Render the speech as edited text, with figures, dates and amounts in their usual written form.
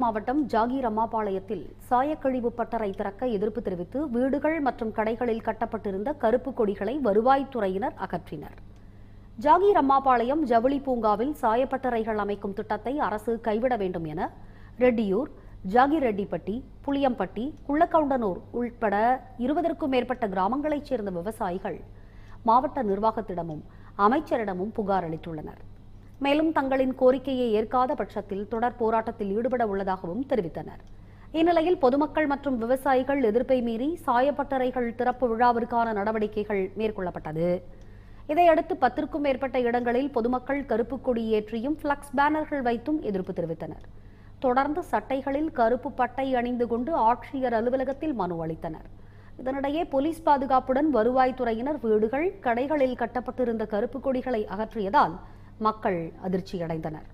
மாவட்டம் ஜாகீர் அம்மாபாளையத்தில் சாயக்கழிவு பட்டறை திறக்க எதிர்ப்பு தெரிவித்து வீடுகள் மற்றும் கடைகளில் கட்டப்பட்டிருந்த கருப்பு கொடிகளை வருவாய்த்துறையினர் அகற்றினர். ஜாகீர் அம்மாபாளையம் ஜவுளி பூங்காவில் சாயப்பட்டறைகள் அமைக்கும் திட்டத்தை அரசு கைவிட வேண்டும் என ரெட்டியூர், ஜாகிரெட்டிப்பட்டி, புளியம்பட்டி, குள்ளக்கவுண்டனூர் உள்பட 20க்கும் மேற்பட்ட கிராமங்களைச் சேர்ந்த விவசாயிகள் மாவட்ட நிர்வாகத்திடமும் அமைச்சரிடமும் புகார் அளித்துள்ளனர். மேலும் தங்களின் கோரிக்கையை ஏற்காத பட்சத்தில் தொடர் போராட்டத்தில் ஈடுபட உள்ளதாகவும் தெரிவித்தனர். இந்நிலையில் பொதுமக்கள் மற்றும் விவசாயிகள் எதிர்ப்பை மீறி சாயப்பட்டறைகள் திறப்பு விழாவிற்கான நடவடிக்கைகள் மேற்கொள்ளப்பட்டது. இதையடுத்து 10க்கும் மேற்பட்ட இடங்களில் பொதுமக்கள் கருப்பு கொடி ஏற்றியும் பிளக்ஸ் பேனர்கள் வைத்தும் எதிர்ப்பு தெரிவித்தனர். தொடர்ந்து சட்டைகளில் கருப்பு பட்டை அணிந்து கொண்டு ஆட்சியர் அலுவலகத்தில் மனு அளித்தனர். இதனிடையே போலீஸ் பாதுகாப்புடன் வருவாய்த்துறையினர் வீடுகள், கடைகளில் கட்டப்பட்டிருந்த கருப்பு கொடிகளை அகற்றியதால் மக்கள் அதிர்ச்சியடைந்தனர்.